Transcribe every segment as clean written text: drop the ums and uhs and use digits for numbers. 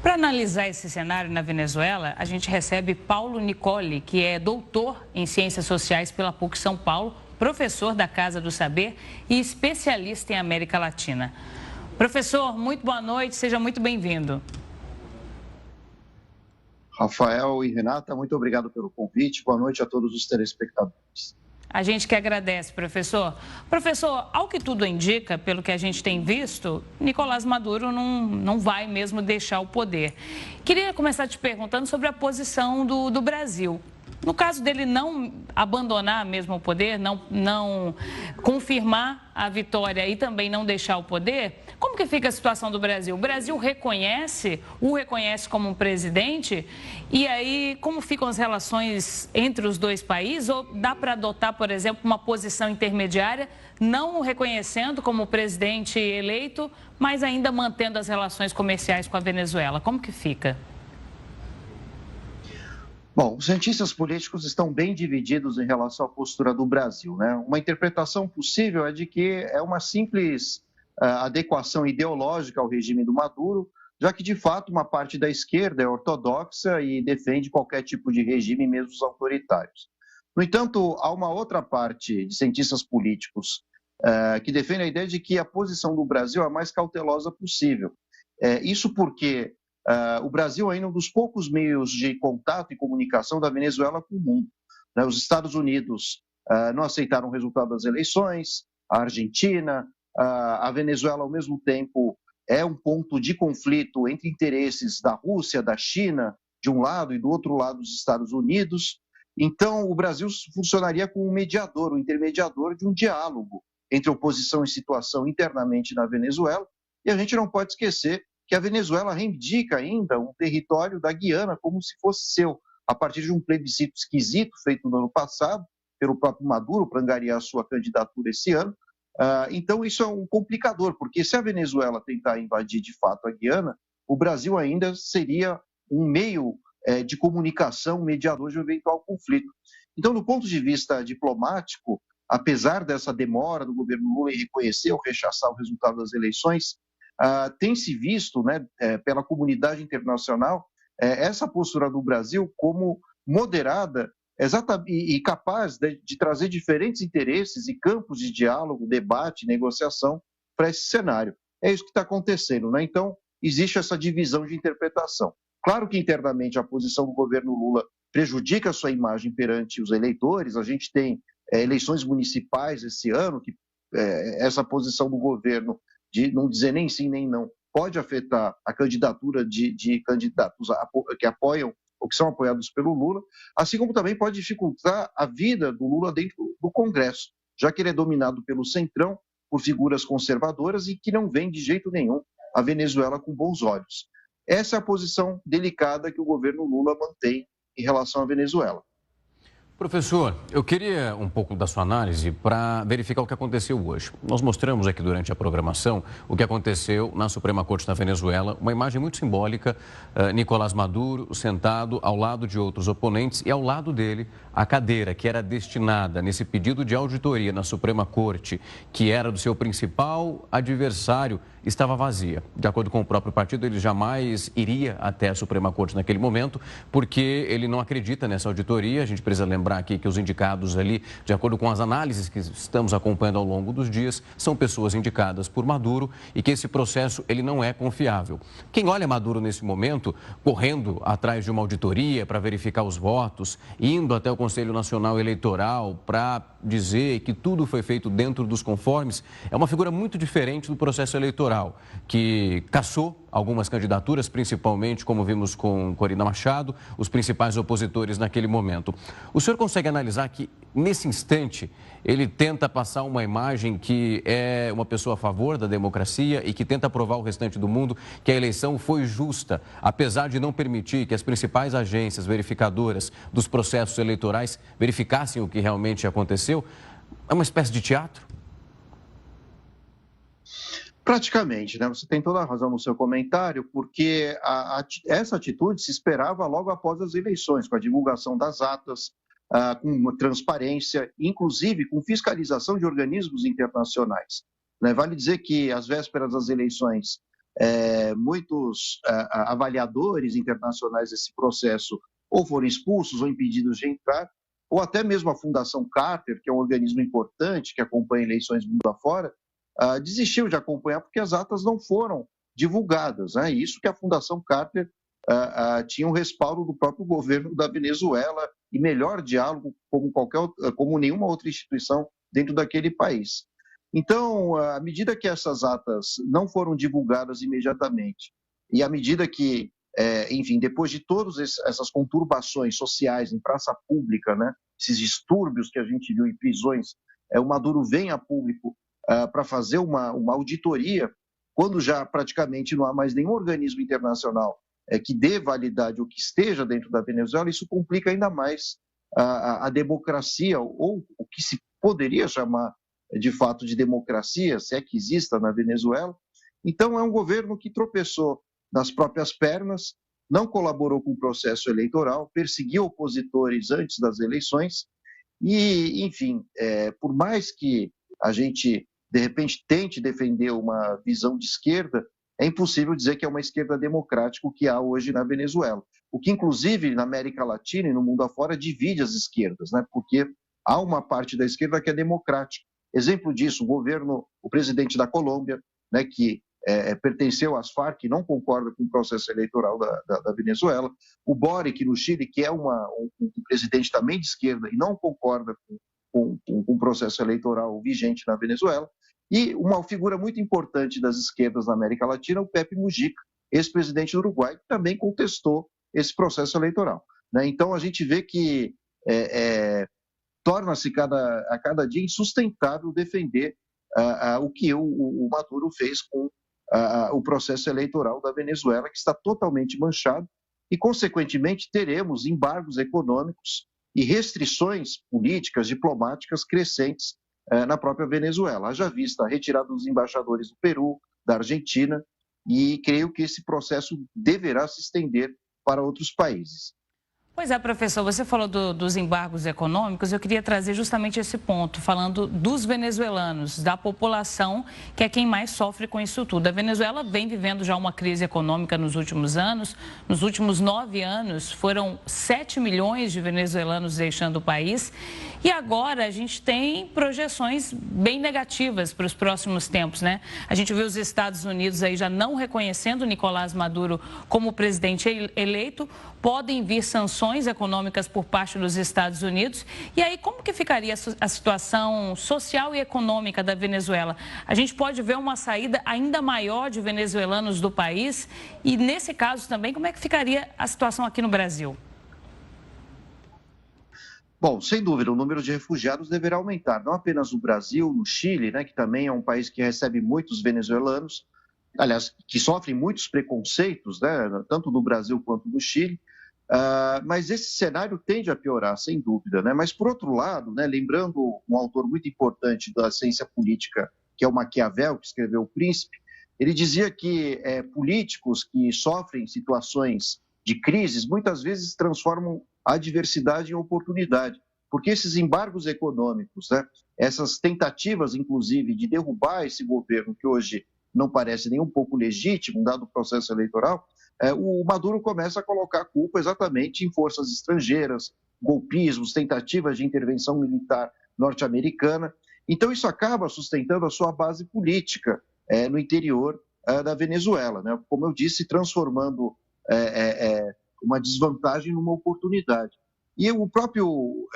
Para analisar esse cenário na Venezuela, a gente recebe Paulo Nicoli, que é doutor em Ciências Sociais pela PUC São Paulo, professor da Casa do Saber e especialista em América Latina. Professor, muito boa noite, seja muito bem-vindo. Rafael e Renata, muito obrigado pelo convite. Boa noite a todos os telespectadores. A gente que agradece, professor. Professor, ao que tudo indica, pelo que a gente tem visto, Nicolás Maduro não vai mesmo deixar o poder. Queria começar te perguntando sobre a posição do Brasil. No caso dele não abandonar mesmo o poder, não confirmar a vitória e também não deixar o poder, como que fica a situação do Brasil? O Brasil o reconhece como um presidente? E aí, como ficam as relações entre os dois países? Ou dá para adotar, por exemplo, uma posição intermediária, não o reconhecendo como presidente eleito, mas ainda mantendo as relações comerciais com a Venezuela? Como que fica? Bom, os cientistas políticos estão bem divididos em relação à postura do Brasil, né? Uma interpretação possível é de que é uma simples adequação ideológica ao regime do Maduro, já que, de fato, uma parte da esquerda é ortodoxa e defende qualquer tipo de regime, mesmo os autoritários. No entanto, há uma outra parte de cientistas políticos que defende a ideia de que a posição do Brasil é a mais cautelosa possível. Isso porque o Brasil é um dos poucos meios de contato e comunicação da Venezuela com o mundo, né? Os Estados Unidos não aceitaram o resultado das eleições, a Argentina, a Venezuela, ao mesmo tempo, é um ponto de conflito entre interesses da Rússia, da China, de um lado, e do outro lado, dos Estados Unidos. Então, o Brasil funcionaria como um mediador, um intermediador de um diálogo entre oposição e situação internamente na Venezuela, e a gente não pode esquecer que a Venezuela reivindica ainda um território da Guiana como se fosse seu, a partir de um plebiscito esquisito feito no ano passado pelo próprio Maduro para angariar a sua candidatura esse ano. Então, isso é um complicador, porque se a Venezuela tentar invadir de fato a Guiana, o Brasil ainda seria um meio de comunicação, mediador de um eventual conflito. Então, do ponto de vista diplomático, apesar dessa demora do governo Lula em reconhecer ou rechaçar o resultado das eleições, tem se visto, né, pela comunidade internacional, essa postura do Brasil como moderada e capaz de trazer diferentes interesses e campos de diálogo, debate, negociação para esse cenário. É isso que está acontecendo, né? Então, existe essa divisão de interpretação. Claro que internamente a posição do governo Lula prejudica a sua imagem perante os eleitores. A gente tem eleições municipais esse ano, que essa posição do governo de não dizer nem sim nem não, pode afetar a candidatura de candidatos que apoiam ou que são apoiados pelo Lula, assim como também pode dificultar a vida do Lula dentro do Congresso, já que ele é dominado pelo Centrão, por figuras conservadoras e que não vêem de jeito nenhum a Venezuela com bons olhos. Essa é a posição delicada que o governo Lula mantém em relação à Venezuela. Professor, eu queria um pouco da sua análise para verificar o que aconteceu hoje. Nós mostramos aqui durante a programação o que aconteceu na Suprema Corte da Venezuela, uma imagem muito simbólica, Nicolás Maduro sentado ao lado de outros oponentes e ao lado dele a cadeira que era destinada nesse pedido de auditoria na Suprema Corte, que era do seu principal adversário, estava vazia. De acordo com o próprio partido, ele jamais iria até a Suprema Corte naquele momento, porque ele não acredita nessa auditoria. A gente precisa lembrar aqui que os indicados ali, de acordo com as análises que estamos acompanhando ao longo dos dias, são pessoas indicadas por Maduro e que esse processo ele não é confiável. Quem olha Maduro nesse momento, correndo atrás de uma auditoria para verificar os votos, indo até o Conselho Nacional Eleitoral para dizer que tudo foi feito dentro dos conformes, é uma figura muito diferente do processo eleitoral, que cassou algumas candidaturas, principalmente, como vimos com Corina Machado, os principais opositores naquele momento. O senhor consegue analisar que, nesse instante, ele tenta passar uma imagem que é uma pessoa a favor da democracia e que tenta provar ao restante do mundo que a eleição foi justa, apesar de não permitir que as principais agências verificadoras dos processos eleitorais verificassem o que realmente aconteceu? É uma espécie de teatro? Praticamente, né? Você tem toda a razão no seu comentário, porque essa atitude se esperava logo após as eleições, com a divulgação das atas, com transparência, inclusive com fiscalização de organismos internacionais, né? Vale dizer que, às vésperas das eleições, muitos avaliadores internacionais desse processo ou foram expulsos ou impedidos de entrar, ou até mesmo a Fundação Carter, que é um organismo importante que acompanha eleições mundo afora, desistiu de acompanhar porque as atas não foram divulgadas. Né? Isso que a Fundação Carter tinha um respaldo do próprio governo da Venezuela e melhor diálogo como nenhuma outra instituição dentro daquele país. Então, à medida que essas atas não foram divulgadas imediatamente e à medida que, enfim, depois de todas essas conturbações sociais em praça pública, né, esses distúrbios que a gente viu em prisões, o Maduro vem a público para fazer uma auditoria, quando já praticamente não há mais nenhum organismo internacional que dê validade ou que esteja dentro da Venezuela, isso complica ainda mais a democracia, ou o que se poderia chamar de fato de democracia, se é que exista na Venezuela. Então, é um governo que tropeçou nas próprias pernas, não colaborou com o processo eleitoral, perseguiu opositores antes das eleições e, enfim, por mais que a gente, de repente, tente defender uma visão de esquerda, é impossível dizer que é uma esquerda democrática o que há hoje na Venezuela. O que, inclusive, na América Latina e no mundo afora, divide as esquerdas, né? Porque há uma parte da esquerda que é democrática. Exemplo disso, o presidente da Colômbia, né, que pertenceu às Farc e não concorda com o processo eleitoral da Venezuela, o Boric no Chile, que é um presidente também de esquerda e não concorda com o processo eleitoral vigente na Venezuela, e uma figura muito importante das esquerdas na América Latina, o Pepe Mujica, ex-presidente do Uruguai, que também contestou esse processo eleitoral. Né? Então, a gente vê que torna-se a cada dia insustentável defender o que o Maduro fez com o processo eleitoral da Venezuela, que está totalmente manchado, e, consequentemente, teremos embargos econômicos e restrições políticas, diplomáticas crescentes na própria Venezuela. Haja vista a retirada dos embaixadores do Peru, da Argentina, e creio que esse processo deverá se estender para outros países. Pois é, professor, você falou dos embargos econômicos, eu queria trazer justamente esse ponto, falando dos venezuelanos, da população, que é quem mais sofre com isso tudo. A Venezuela vem vivendo já uma crise econômica nos últimos anos, nos últimos 9 anos foram 7 milhões de venezuelanos deixando o país e agora a gente tem projeções bem negativas para os próximos tempos, né? A gente vê os Estados Unidos aí já não reconhecendo Nicolás Maduro como presidente eleito, podem vir sanções econômicas por parte dos Estados Unidos. E aí, como que ficaria a situação social e econômica da Venezuela? A gente pode ver uma saída ainda maior de venezuelanos do país? E, nesse caso também, como é que ficaria a situação aqui no Brasil? Bom, sem dúvida, o número de refugiados deverá aumentar. Não apenas no Brasil, no Chile, né, que também é um país que recebe muitos venezuelanos, aliás, que sofrem muitos preconceitos, né, tanto no Brasil quanto no Chile. Mas esse cenário tende a piorar, sem dúvida. Né? Mas, por outro lado, né, lembrando um autor muito importante da ciência política, que é o Maquiavel, que escreveu O Príncipe, ele dizia que políticos que sofrem situações de crises muitas vezes transformam a adversidade em oportunidade, porque esses embargos econômicos, né, essas tentativas, inclusive, de derrubar esse governo, que hoje não parece nem um pouco legítimo, dado o processo eleitoral, o Maduro começa a colocar a culpa exatamente em forças estrangeiras, golpismos, tentativas de intervenção militar norte-americana. Então, isso acaba sustentando a sua base política no interior da Venezuela, né? Como eu disse, transformando uma desvantagem numa oportunidade. E o próprio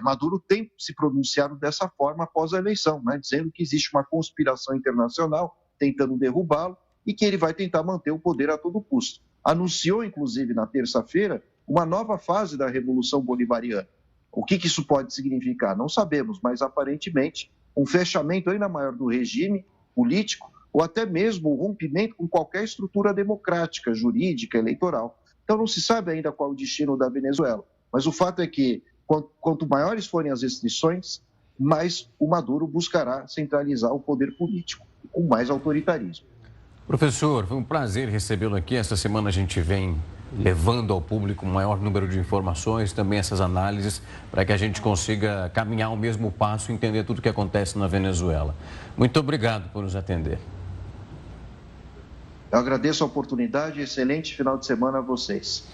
Maduro tem se pronunciado dessa forma após a eleição, né? Dizendo que existe uma conspiração internacional tentando derrubá-lo, e que ele vai tentar manter o poder a todo custo. Anunciou, inclusive, na terça-feira, uma nova fase da Revolução Bolivariana. O que isso pode significar? Não sabemos, mas aparentemente um fechamento ainda maior do regime político ou até mesmo o rompimento com qualquer estrutura democrática, jurídica, eleitoral. Então não se sabe ainda qual o destino da Venezuela, mas o fato é que quanto maiores forem as restrições, mais o Maduro buscará centralizar o poder político, com mais autoritarismo. Professor, foi um prazer recebê-lo aqui. Essa semana a gente vem levando ao público um maior número de informações, também essas análises, para que a gente consiga caminhar o mesmo passo e entender tudo o que acontece na Venezuela. Muito obrigado por nos atender. Eu agradeço a oportunidade e excelente final de semana a vocês.